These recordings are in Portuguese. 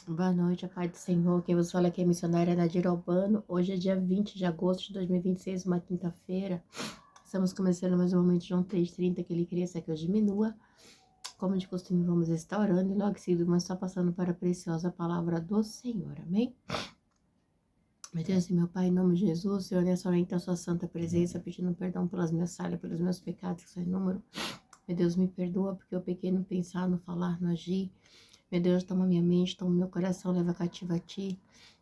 Boa noite, a paz do Senhor. Quem vos fala aqui é a missionária Nadir Albano. Hoje é dia 20 de agosto de 2026, uma quinta-feira. Estamos começando mais um momento de João 3,30, que ele cresça, que eu diminua. Como de costume, vamos estar orando e logo seguido, mas só passando para a preciosa palavra do Senhor. Amém? Meu Deus e meu Pai, em nome de Jesus, Senhor, nessa hora a sua santa presença, pedindo perdão pelas minhas falhas, pelos meus pecados, que são inúmeros. Meu Deus, me perdoa, porque eu pequei no pensar, no falar, no agir. Meu Deus, toma minha mente, toma meu coração, leva cativo a ti.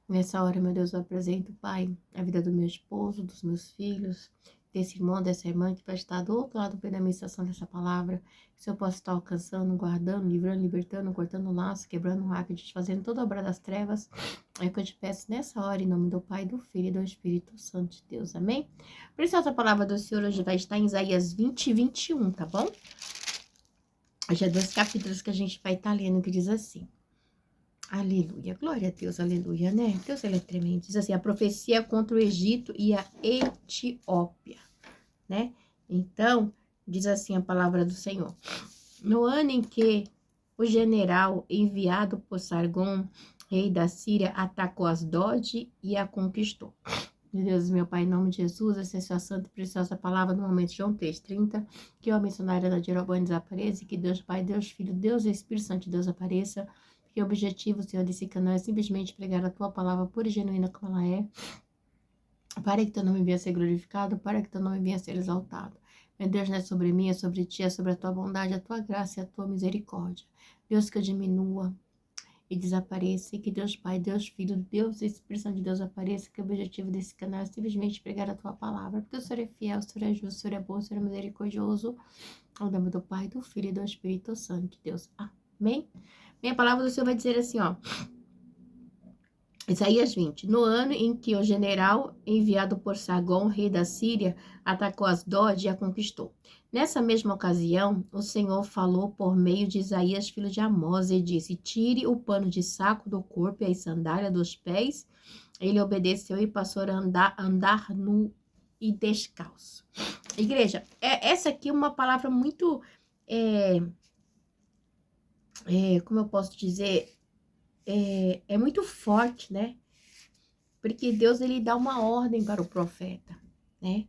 Nessa hora, meu Deus, eu apresento, Pai, a vida do meu esposo, dos meus filhos, desse irmão, dessa irmã que vai estar do outro lado da ministração dessa palavra. Que eu possa estar alcançando, guardando, livrando, libertando, cortando o laço, quebrando o hack, desfazendo toda a obra das trevas. É o que eu te peço nessa hora, em nome do Pai, do Filho e do Espírito Santo de Deus. Amém? Preciosa palavra do Senhor hoje vai estar em Isaías 20 e 21, tá bom? Hoje é 2 capítulos que a gente vai estar lendo, que diz assim. Aleluia, glória a Deus, aleluia, né? Deus, ele é tremendo. Diz assim, a profecia contra o Egito e a Etiópia, né? Então, diz assim a palavra do Senhor. No ano em que o general enviado por Sargon, rei da Síria, atacou Asdod e a conquistou. Meu Deus, meu Pai, em nome de Jesus, essa é a sua santa e preciosa palavra no momento de João 3,30, que a missionária da Jeroboam desapareça, que Deus Pai, Deus Filho, Deus Espírito Santo de Deus apareça, que o objetivo, Senhor, desse canal é simplesmente pregar a Tua palavra pura e genuína como ela é, para que Teu nome venha a ser glorificado, para que Teu nome venha a ser exaltado. Meu Deus, não é sobre mim, é sobre Ti, é sobre a Tua bondade, a Tua graça e a Tua misericórdia. Deus, que eu diminua e desapareça, e que Deus Pai, Deus Filho, Deus Espírito Santo de Deus apareça, que o objetivo desse canal é simplesmente pregar a Tua palavra, porque o Senhor é fiel, o Senhor é justo, o Senhor é bom, o Senhor é misericordioso, ao nome do Pai, do Filho e do Espírito Santo de Deus. Amém? Minha palavra do Senhor vai dizer assim, ó, Isaías 20. No ano em que o general enviado por Sargon, rei da Síria, atacou Asdod e a conquistou. Nessa mesma ocasião, o Senhor falou por meio de Isaías, filho de Amós, e disse, tire o pano de saco do corpo e as sandálias dos pés. Ele obedeceu e passou a andar nu e descalço. Igreja, essa aqui é uma palavra muito, como eu posso dizer, é muito forte, né? Porque Deus, ele dá uma ordem para o profeta, né?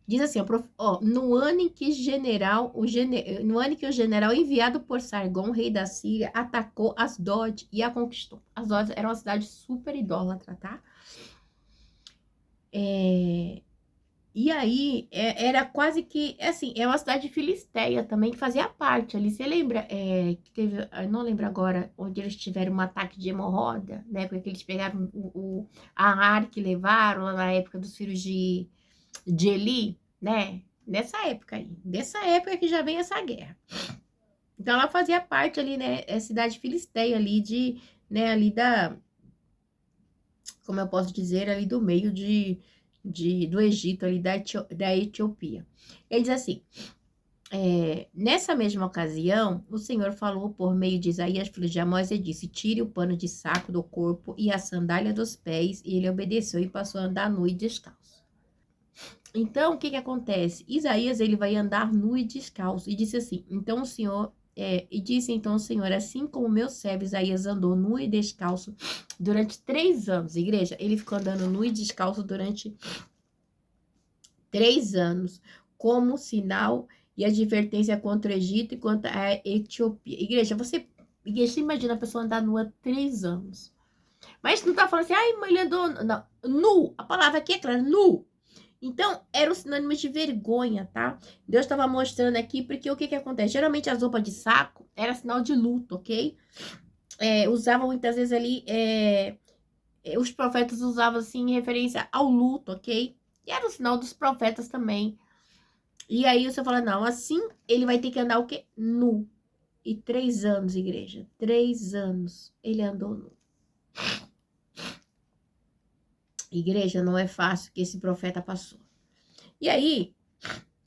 Diz assim, no ano em que o general enviado por Sargon, rei da Síria, atacou Asdod e a conquistou. Asdod era uma cidade super idólatra, tá? E aí, era quase que, assim, é uma cidade filisteia também, que fazia parte ali. Você lembra, que teve, eu não lembro agora, onde eles tiveram um ataque de hemorroida, né? Porque eles pegaram a arca e levaram lá na época dos filhos de Eli, né? Nessa época aí. Dessa época que já vem essa guerra. Então, ela fazia parte ali, né? É cidade filisteia ali né? Ali como eu posso dizer, ali do meio do Egito, ali da Etiópia. Ele diz assim, nessa mesma ocasião, o Senhor falou por meio de Isaías, filho de Amós, e disse, tire o pano de saco do corpo e a sandália dos pés, e ele obedeceu e passou a andar nu e descalço. Então, o que acontece? Isaías, ele vai andar nu e descalço, e disse assim, então o Senhor... e disse então o Senhor, assim como o meu servo Isaías andou nu e descalço durante 3 anos, igreja, ele ficou andando nu e descalço durante 3 anos, como sinal e advertência contra o Egito e contra a Etiópia. Igreja, você imagina a pessoa andar nua 3 anos. Mas não tá falando assim, ai, mãe, ele andou... Não, nu, a palavra aqui é clara, nu. Então, era um sinônimo de vergonha, tá? Deus estava mostrando aqui, porque o que acontece? Geralmente as roupas de saco era sinal de luto, ok? Usavam muitas vezes ali, os profetas usavam assim em referência ao luto, ok? E era o sinal dos profetas também. E aí você fala, não, assim ele vai ter que andar o quê? Nu. E 3 anos, igreja, 3 anos ele andou nu. Igreja, não é fácil que esse profeta passou. E aí,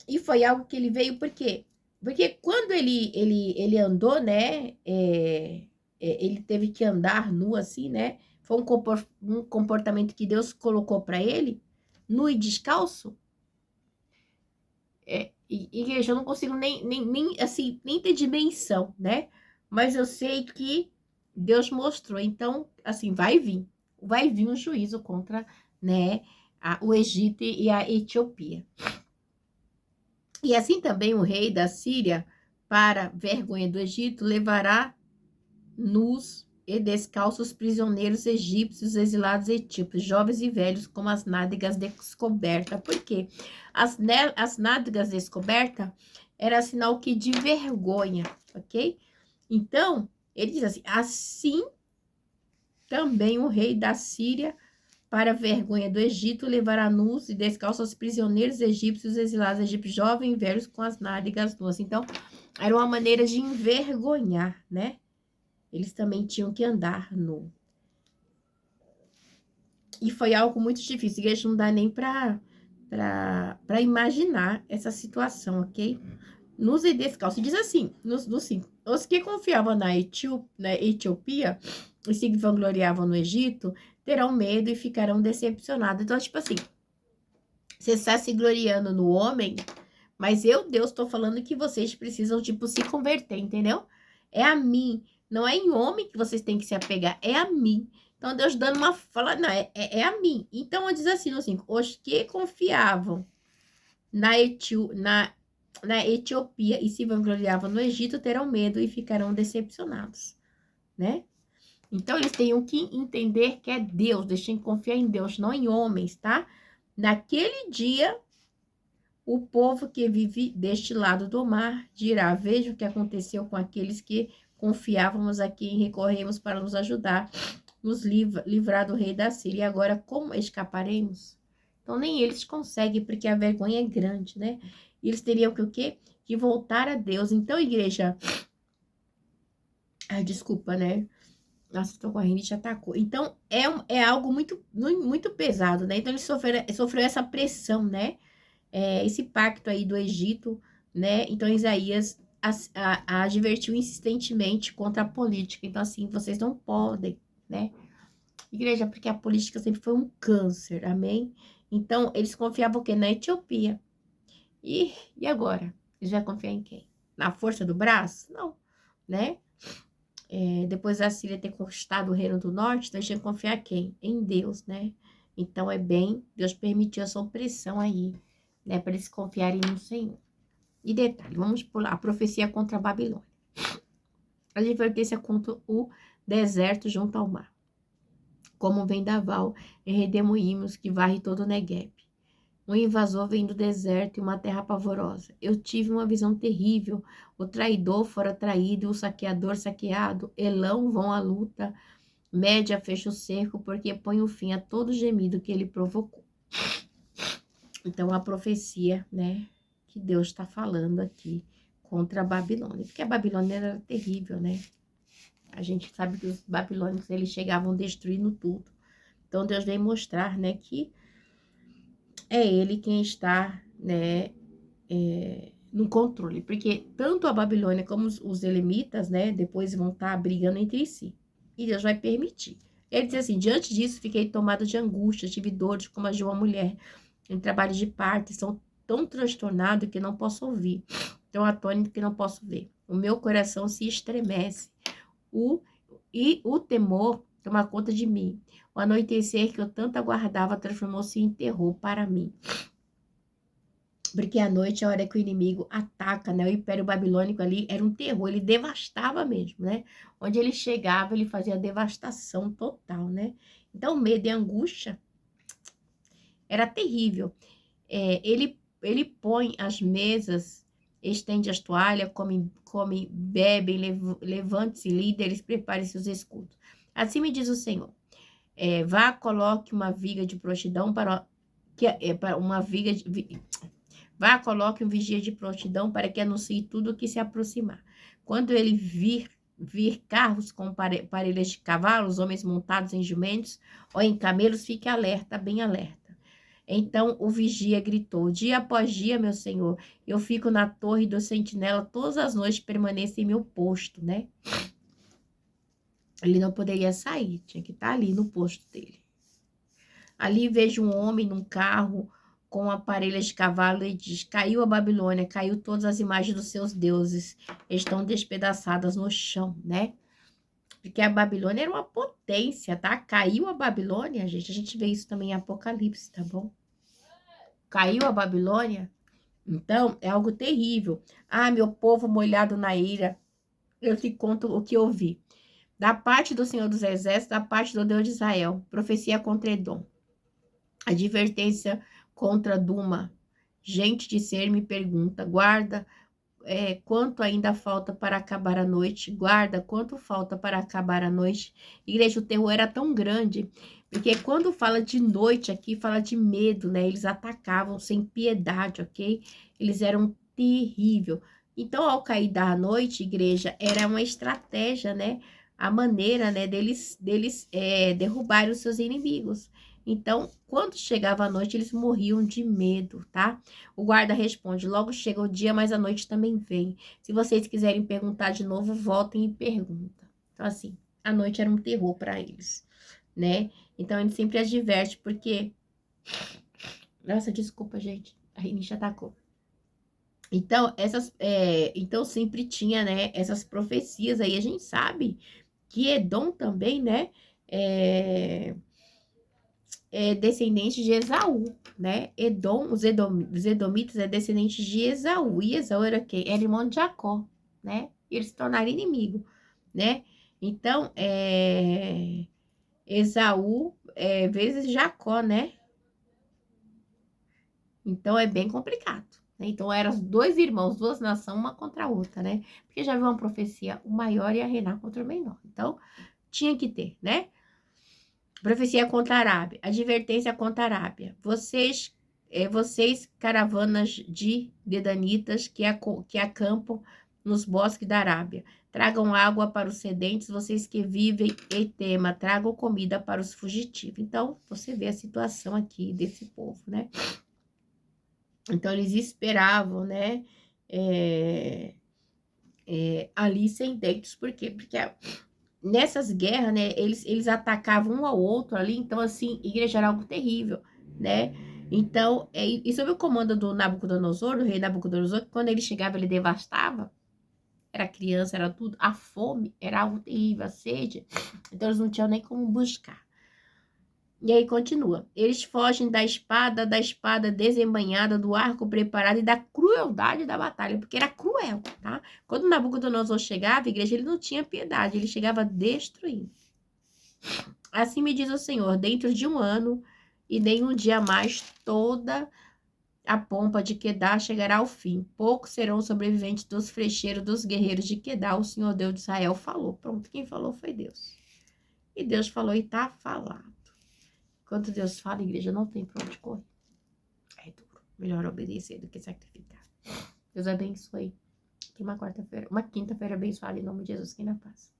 e foi algo que ele veio, por quê? Porque quando ele andou, né, ele teve que andar nu assim, né, foi um comportamento que Deus colocou para ele, nu e descalço. Igreja, eu não consigo nem assim, nem ter dimensão, né, mas eu sei que Deus mostrou, então, assim, vai vir um juízo contra, né, o Egito e a Etiópia. E assim também o rei da Síria, para vergonha do Egito, levará nus e descalços prisioneiros egípcios, exilados etíopes, jovens e velhos, como as nádegas descobertas. Por quê? As nádegas descobertas era sinal que de vergonha, ok? Então, ele diz assim também o rei da Síria, para vergonha do Egito, levará nus e descalços prisioneiros egípcios, exilados egípcios, jovens e velhos, com as nádegas nuas. Então, era uma maneira de envergonhar, né? Eles também tinham que andar nu. E foi algo muito difícil. Igreja não dá nem para imaginar essa situação, ok? Nus e descalços. Diz assim, no 5. Os que confiavam na Etiópia e se vangloriavam no Egito, terão medo e ficarão decepcionados. Então, tipo assim, você está se gloriando no homem, mas eu, Deus, estou falando que vocês precisam, tipo, se converter, entendeu? É a mim. Não é em homem que vocês têm que se apegar, é a mim. Então, Deus dando uma fala, não, é a mim. Então, diz assim no 5, os que confiavam na Etiópia e se vangloriavam no Egito terão medo e ficarão decepcionados, né? Então, eles têm que entender que é Deus, deixem de confiar em Deus, não em homens, tá? Naquele dia, o povo que vive deste lado do mar dirá: veja o que aconteceu com aqueles que confiávamos a quem recorremos para nos ajudar, nos livrar do rei da Síria. E agora, como escaparemos? Então, nem eles conseguem, porque a vergonha é grande, né? E eles teriam que o quê? Que voltar a Deus. Então, igreja... desculpa, né? Nossa, tô com a rinite, atacou. Então, é algo muito, muito pesado, né? Então, eles sofreu essa pressão, né? Esse pacto aí do Egito, né? Então, Isaías advertiu insistentemente contra a política. Então, assim, vocês não podem, né? Igreja, porque a política sempre foi um câncer, amém? Então, eles confiavam o quê? Na Etiópia. E agora? Eles vão confiar em quem? Na força do braço? Não, né? Depois da Síria ter conquistado o Reino do Norte, então eles tinham que confiar quem? Em Deus, né? Então, Deus permitiu essa opressão aí, né? Para eles confiarem no Senhor. E detalhe, vamos pular, a profecia contra a Babilônia. A advertência contra o deserto junto ao mar. Como um vendaval em redemoinhos que varre todo o Negueb. Um invasor vem do deserto e uma terra pavorosa. Eu tive uma visão terrível. O traidor fora traído, o saqueador saqueado. Elão vão à luta. Média fecha o cerco, porque põe o fim a todo gemido que ele provocou. Então, a profecia, né, que Deus está falando aqui contra a Babilônia. Porque a Babilônia era terrível, né? A gente sabe que os babilônicos, eles chegavam destruindo tudo. Então, Deus vem mostrar, né, que é ele quem está, né, no controle. Porque tanto a Babilônia como os elemitas, né, depois vão estar brigando entre si. E Deus vai permitir. Ele diz assim, diante disso, fiquei tomado de angústia, tive dores como a de uma mulher em trabalho de parto, são tão transtornado que não posso ouvir, tão atônito que não posso ver. O meu coração se estremece, o temor toma conta de mim. O anoitecer que eu tanto aguardava transformou-se em terror para mim. Porque a noite é a hora que o inimigo ataca, né? O Império Babilônico ali era um terror, ele devastava mesmo, né? Onde ele chegava, ele fazia devastação total, né? Então, medo e angústia era terrível. Ele põe as mesas, estende as toalhas, come, bebem, levante-se, líderes, prepare seus escudos. Assim me diz o Senhor, vá, coloque uma viga de prontidão vá, coloque um vigia de prontidão para que anuncie tudo o que se aproximar. Quando ele vir carros com parelhas de cavalos, homens montados em jumentos ou em camelos, fique alerta, bem alerta. Então o vigia gritou, dia após dia, meu senhor, eu fico na torre do sentinela todas as noites, permaneço em meu posto, né? Ele não poderia sair, tinha que estar ali no posto dele. Ali vejo um homem num carro com aparelhos de cavalo e diz, caiu a Babilônia, caiu todas as imagens dos seus deuses, estão despedaçadas no chão, né? Porque a Babilônia era uma potência, tá? Caiu a Babilônia, gente. A gente vê isso também em Apocalipse, tá bom? Caiu a Babilônia. Então, é algo terrível. Ah, meu povo molhado na ira. Eu te conto o que eu vi. Da parte do Senhor dos Exércitos, da parte do Deus de Israel. Profecia contra Edom. Advertência contra Duma. Gente de ser me pergunta, guarda, quanto ainda falta para acabar a noite? Guarda, quanto falta para acabar a noite? Igreja, o terror era tão grande, porque quando fala de noite aqui, fala de medo, né? Eles atacavam sem piedade, ok? Eles eram terrível. Então, ao cair da noite, igreja, era uma estratégia, né? A maneira, né, deles derrubarem os seus inimigos. Então, quando chegava a noite, eles morriam de medo, tá? O guarda responde, logo chega o dia, mas a noite também vem. Se vocês quiserem perguntar de novo, voltem e perguntam. Então, assim, a noite era um terror para eles, né? Então, ele sempre adverte, porque... Nossa, desculpa, gente. A rinite atacou. Então, então sempre tinha, né, essas profecias aí. A gente sabe que Edom também, né, é descendente de Esaú, né? Os edomitas é descendente de Esaú. E Esaú era quem? Era irmão de Jacó, né? E eles se tornaram inimigos, né? Então, Esaú vezes Jacó, né? Então, é bem complicado, né? Então, eram dois irmãos, duas nações, uma contra a outra, né? Porque já viu uma profecia, o maior ia reinar contra o menor. Então, tinha que ter, né? Profecia contra a Arábia. Advertência contra a Arábia. Vocês caravanas de dedanitas que acampam nos bosques da Arábia. Tragam água para os sedentes, vocês que vivem em Tema. Tragam comida para os fugitivos. Então, você vê a situação aqui desse povo, né? Então, eles esperavam, né? Ali sem dentes. Por quê? Porque nessas guerras, né, eles atacavam um ao outro ali, então, assim, igreja era algo terrível, né? Então, e sob o comando do Nabucodonosor, do rei Nabucodonosor, que quando ele chegava, ele devastava, era criança, era tudo, a fome era algo terrível, a sede, então eles não tinham nem como buscar. E aí continua, eles fogem da espada desembainhada, do arco preparado e da crueldade da batalha, porque era cruel, tá? Quando Nabucodonosor chegava, a igreja, ele não tinha piedade, ele chegava destruindo. Assim me diz o Senhor, dentro de um ano e nem um dia mais, toda a pompa de Quedar chegará ao fim. Poucos serão sobreviventes dos flecheiros, dos guerreiros de Quedar. O Senhor Deus de Israel falou. Pronto, quem falou foi Deus. E Deus falou e tá falado. Quando Deus fala, a igreja não tem pra onde correr. É duro. Melhor obedecer do que sacrificar. Deus abençoe. Uma quinta-feira abençoada em nome de Jesus, que na paz.